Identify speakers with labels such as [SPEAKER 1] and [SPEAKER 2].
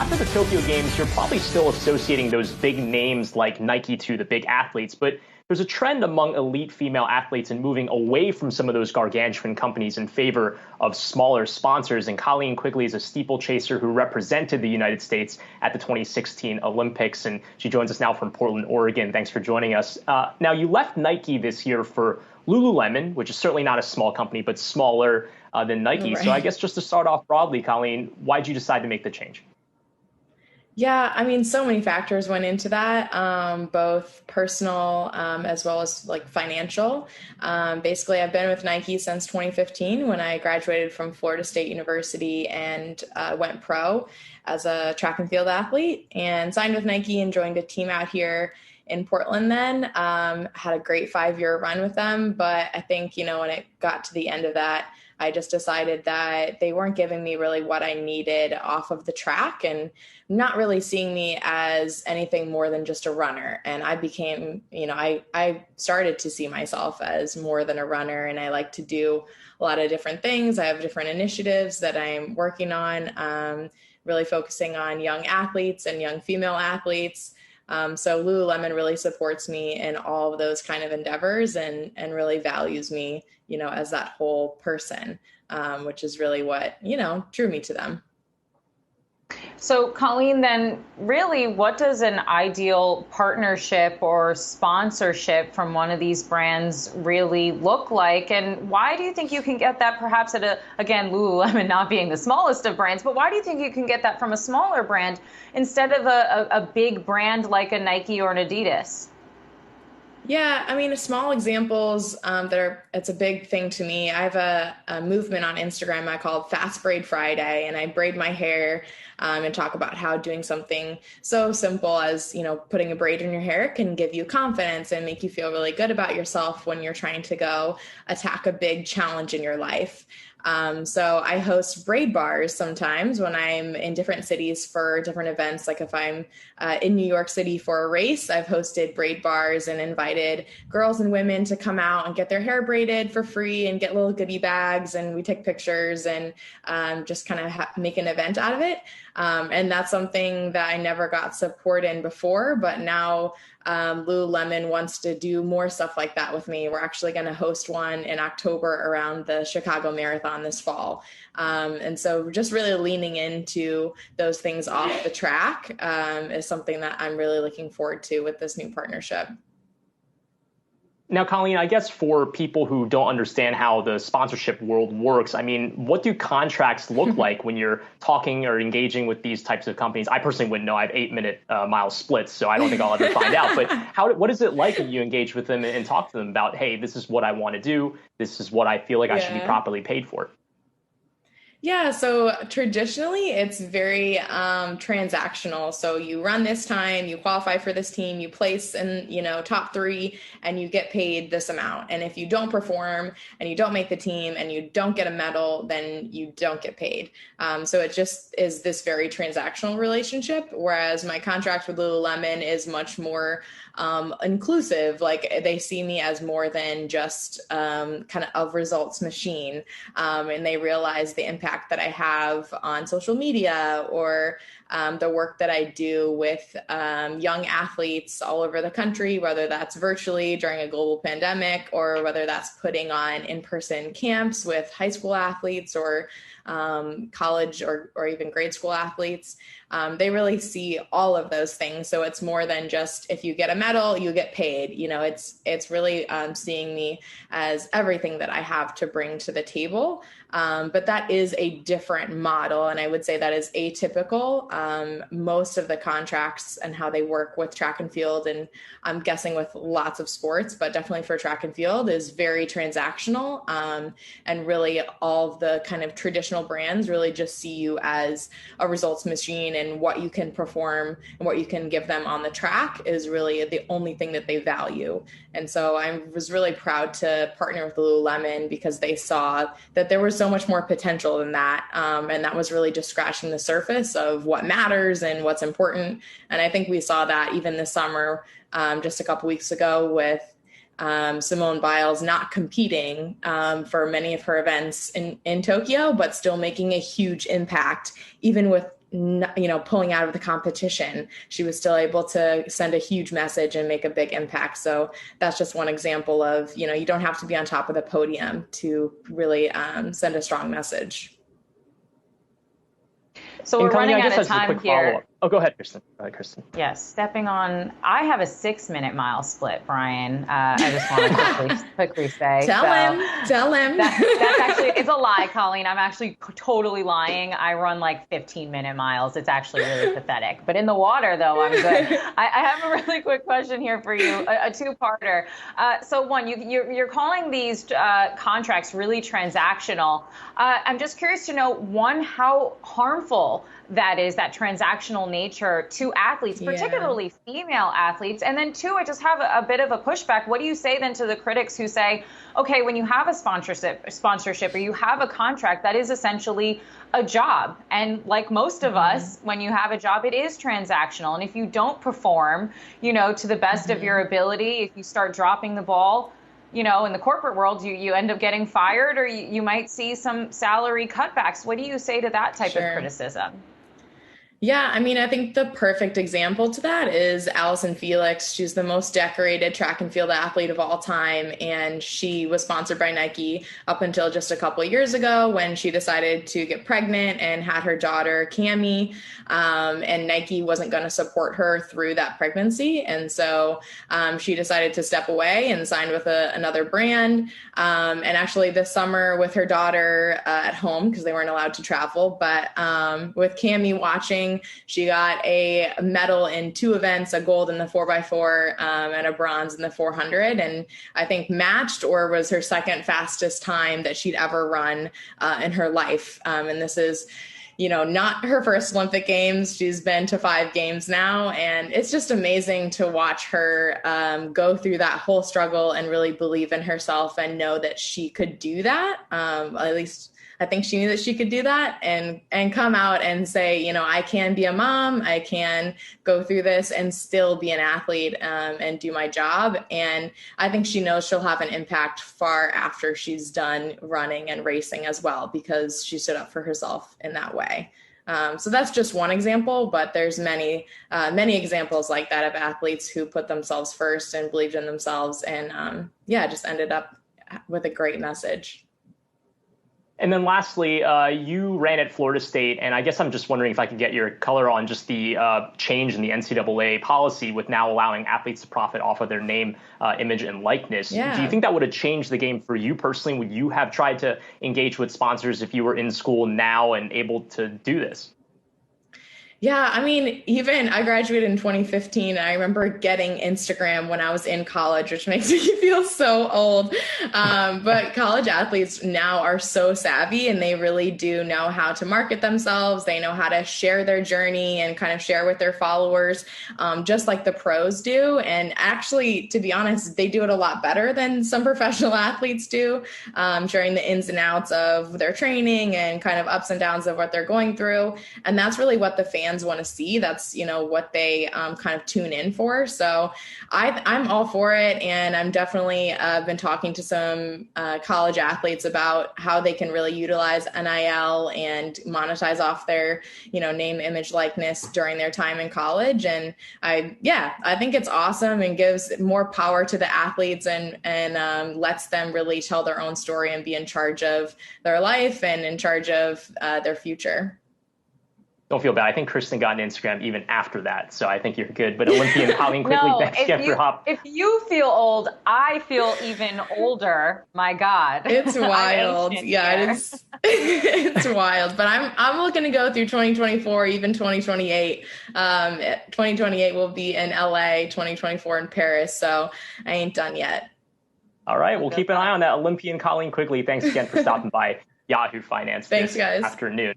[SPEAKER 1] after the Tokyo Games, you're probably still associating those big names like Nike to the big athletes, but there's a trend among elite female athletes in moving away from some of those gargantuan companies in favor of smaller sponsors. And Colleen Quigley is a steeplechaser who represented the United States at the 2016 Olympics, and she joins us now from Portland, Oregon. Thanks for joining us. Now, you left Nike this year for Lululemon, which is certainly not a small company, but smaller than Nike.
[SPEAKER 2] Right.
[SPEAKER 1] So I guess just to start off broadly, Colleen, why did you decide to make the change?
[SPEAKER 2] Yeah, I mean, so many factors went into that, both personal as well as like financial. Basically, I've been with Nike since 2015 when I graduated from Florida State University and went pro as a track and field athlete and signed with Nike and joined a team out here in Portland then. Had a great 5-year run with them, but I think, when it got to the end of that, I just decided that they weren't giving me really what I needed off of the track and not really seeing me as anything more than just a runner. And I became, I started to see myself as more than a runner, and I like to do a lot of different things. I have different initiatives that I'm working on, really focusing on young athletes and young female athletes. So Lululemon really supports me in all of those kind of endeavors and really values me, as that whole person, which is really what, drew me to them.
[SPEAKER 3] So Colleen, then really what does an ideal partnership or sponsorship from one of these brands really look like? And why do you think you can get that perhaps again, Lululemon not being the smallest of brands, but why do you think you can get that from a smaller brand instead of a big brand like a Nike or an Adidas?
[SPEAKER 2] Yeah, I mean, small examples it's a big thing to me. I have a movement on Instagram I call Fast Braid Friday, and I braid my hair and talk about how doing something so simple as, putting a braid in your hair can give you confidence and make you feel really good about yourself when you're trying to go attack a big challenge in your life. So I host braid bars sometimes when I'm in different cities for different events. Like if I'm in New York City for a race, I've hosted braid bars and invited girls and women to come out and get their hair braided for free and get little goodie bags. And we take pictures and just kind of make an event out of it. And that's something that I never got support in before, but now Lululemon wants to do more stuff like that with me. We're actually going to host one in October around the Chicago Marathon this fall. And so just really leaning into those things off the track is something that I'm really looking forward to with this new partnership.
[SPEAKER 1] Now, Colleen, I guess for people who don't understand how the sponsorship world works, I mean, what do contracts look like when you're talking or engaging with these types of companies? I personally wouldn't know. I have 8-minute mile splits, so I don't think I'll ever find out. But what is it like when you engage with them and talk to them about, hey, this is what I want to do. This is what I feel like I should be properly paid for?
[SPEAKER 2] Yeah, so traditionally it's very transactional. So you run this time, you qualify for this team, you place in, top 3, and you get paid this amount. And if you don't perform and you don't make the team and you don't get a medal, then you don't get paid. So it just is this very transactional relationship. Whereas my contract with Lululemon is much more inclusive. Like they see me as more than just kind of a results machine. And they realize the impact that I have on social media or the work that I do with young athletes all over the country, whether that's virtually during a global pandemic or whether that's putting on in-person camps with high school athletes or college or even grade school athletes. They really see all of those things. So it's more than just if you get a medal, you get paid. It's really seeing me as everything that I have to bring to the table. But that is a different model. And I would say that is atypical. Most of the contracts and how they work with track and field, and I'm guessing with lots of sports, but definitely for track and field, is very transactional. And really all of the kind of traditional brands really just see you as a results machine, and what you can perform and what you can give them on the track is really the only thing that they value. And so I was really proud to partner with Lululemon because they saw that there was so much more potential than that. And that was really just scratching the surface of what matters and what's important. And I think we saw that even this summer, just a couple weeks ago with Simone Biles not competing for many of her events in Tokyo, but still making a huge impact, even with pulling out of the competition, she was still able to send a huge message and make a big impact. So that's just one example of, you don't have to be on top of the podium to really send a strong message.
[SPEAKER 3] So we're running out of time here.
[SPEAKER 1] Oh, go ahead, Kristen.
[SPEAKER 3] Yes, stepping on. I have a 6-minute mile split, Brian. I just want to quickly say.
[SPEAKER 2] Tell him.
[SPEAKER 3] That's actually, it's a lie, Colleen. I'm actually totally lying. I run like 15-minute miles. It's actually really pathetic. But in the water, though, I'm good. I have a really quick question here for you, a two-parter. So one, you're calling these contracts really transactional. I'm just curious to know, one, how harmful that is, that transactional nature to athletes, particularly female athletes. And then two, I just have a bit of a pushback. What do you say then to the critics who say, okay, when you have a sponsorship or you have a contract, that is essentially a job. And like most of us, when you have a job, it is transactional. And if you don't perform, to the best of your ability, if you start dropping the ball, in the corporate world, you end up getting fired, or you might see some salary cutbacks. What do you say to that type of criticism?
[SPEAKER 2] Yeah, I mean, I think the perfect example to that is Allison Felix. She's the most decorated track and field athlete of all time, and she was sponsored by Nike up until just a couple of years ago when she decided to get pregnant and had her daughter, Cammie, and Nike wasn't going to support her through that pregnancy. And so she decided to step away and sign with another brand. And actually this summer with her daughter at home, because they weren't allowed to travel, but with Cammie watching, she got a medal in 2 events, a gold in the 4x4 and a bronze in the 400. And I think matched or was her second fastest time that she'd ever run in her life. And this is, not her first Olympic Games. She's been to 5 games now. And it's just amazing to watch her go through that whole struggle and really believe in herself and know that she could do that. At least I think she knew that she could do that and come out and say, I can be a mom, I can go through this and still be an athlete and do my job. And I think she knows she'll have an impact far after she's done running and racing as well, because she stood up for herself in that way. So that's just one example, but there's many examples like that of athletes who put themselves first and believed in themselves and just ended up with a great message.
[SPEAKER 1] And then lastly, you ran at Florida State, and I guess I'm just wondering if I could get your color on just the change in the NCAA policy with now allowing athletes to profit off of their name, image, and likeness.
[SPEAKER 2] Yeah.
[SPEAKER 1] Do you think that would have changed the game for you personally? Would you have tried to engage with sponsors if you were in school now and able to do this?
[SPEAKER 2] Yeah, I mean, even I graduated in 2015. I remember getting Instagram when I was in college, which makes me feel so old. But college athletes now are so savvy and they really do know how to market themselves. They know how to share their journey and kind of share with their followers, just like the pros do. And actually, to be honest, they do it a lot better than some professional athletes do, sharing the ins and outs of their training and kind of ups and downs of what they're going through. And that's really what the fans want to see. That's, what they kind of tune in for. So I'm all for it. And I'm definitely been talking to some college athletes about how they can really utilize NIL and monetize off their, name, image, likeness during their time in college. And I think it's awesome and gives more power to the athletes and lets them really tell their own story and be in charge of their life and in charge of their future.
[SPEAKER 1] Don't feel bad. I think Kristen got an Instagram even after that, so I think you're good. But Olympian Colleen Quigley, thanks again for hopping.
[SPEAKER 3] If you feel old, I feel even older. My God,
[SPEAKER 2] it's wild. Yeah, it is. It's wild. But I'm looking to go through 2024, even 2028. 2028 will be in LA, 2024 in Paris. So I ain't done yet.
[SPEAKER 1] All right, we'll keep an eye on that. Olympian Colleen Quigley, thanks again for stopping by Yahoo Finance
[SPEAKER 2] this
[SPEAKER 1] afternoon.